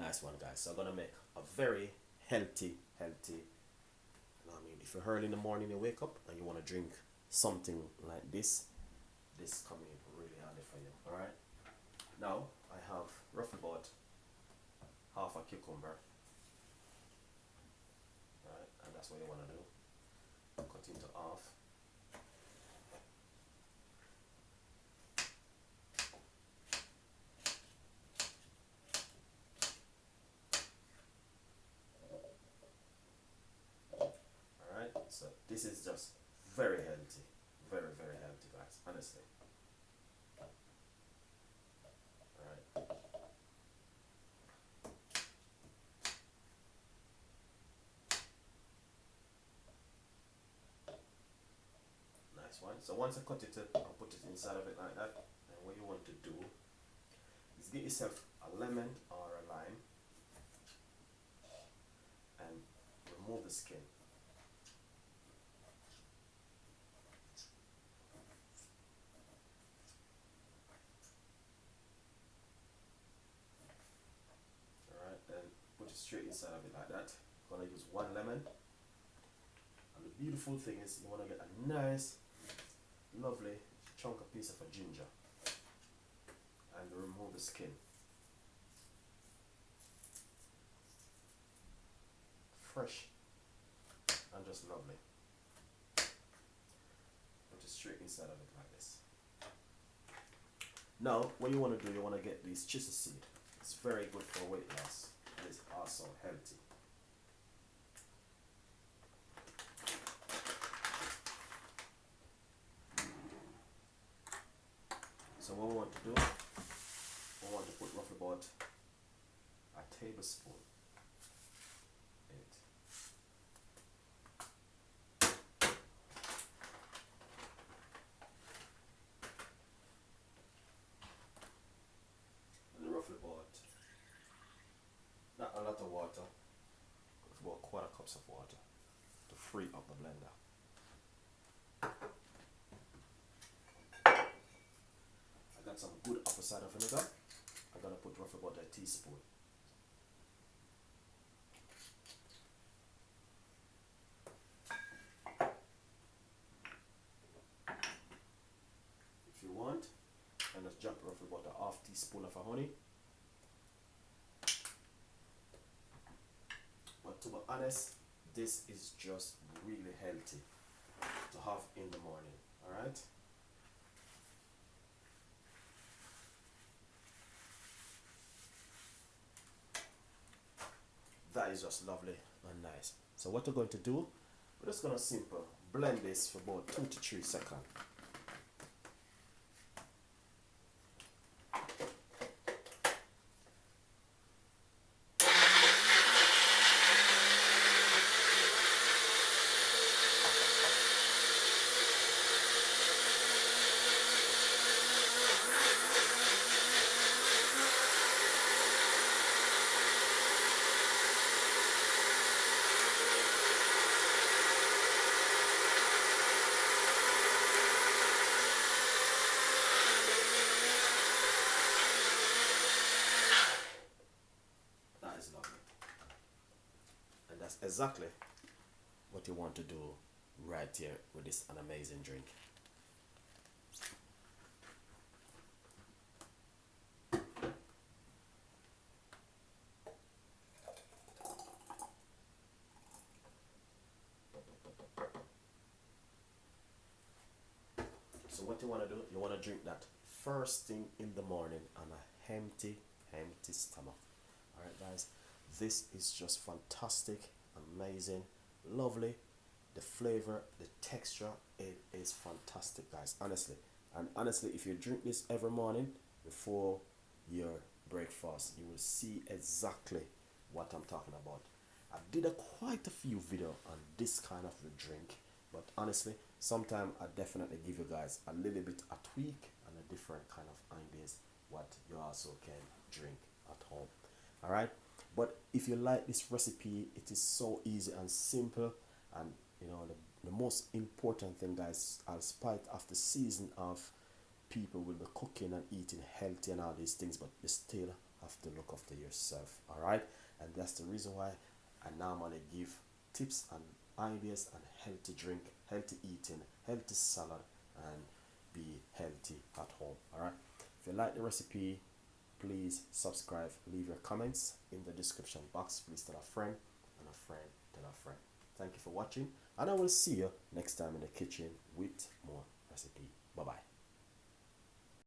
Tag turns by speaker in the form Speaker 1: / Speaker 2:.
Speaker 1: Nice one, guys. So I'm gonna make a very healthy. I mean, if you're early in the morning, you wake up and you want to drink something like this come in really handy for you. All right. Now I have roughly about half a cucumber. All right, and that's what you want to do. Cut into half. Alright, so this is just very healthy. Very healthy, guys, honestly. Alright. Nice one. So once I cut it up, I'll put it inside of it like that. And what you want to do is get yourself a lemon or a lime and remove the skin. Alright, and put it straight inside of it like that. I'm gonna use one lemon. And the beautiful thing is you wanna get a nice, lovely chunk of piece of a ginger and remove the skin. Fresh and just lovely. Put it straight inside of it like this. Now, what you want to do, you want to get this chisel seed. It's very good for weight loss and it's also healthy. So what we want to do, we want to put roughly about a tablespoon in it. And roughly about, not a lot of water, about quarter cups of water to free up the blender. I got some good apple cider vinegar. I'm gonna put roughly about a teaspoon. If you want, and just drop roughly about a half teaspoon of honey. But to be honest, this is just really healthy to have in the morning. Alright? That is just lovely and nice. So what we're going to do, we're just going to simple blend this for about 2 to 3 seconds. Exactly what you want to do right here with this an amazing drink. So what you want to do, you want to drink that first thing in the morning on a empty stomach. Alright guys, this is just fantastic, amazing, lovely. The flavor, the texture, it is fantastic guys, honestly. And honestly, if you drink this every morning before your breakfast, you will see exactly what I'm talking about. I did quite a few videos on this kind of a drink, but honestly, sometimes I definitely give you guys a little bit a tweak and a different kind of ideas what you also can drink at home. Alright, but if you like this recipe, it is so easy and simple. And you know, the most important thing guys, in spite of the season of people will be cooking and eating healthy and all these things, but they still have to look after yourself. All right, and that's the reason why I normally give tips and ideas on healthy drink, healthy eating, healthy salad, and be healthy at home. All right, if you like the recipe, please subscribe, leave your comments in the description box. Please tell a friend, and a friend tell a friend. Thank you for watching, and I will see you next time in the kitchen with more recipe. Bye bye.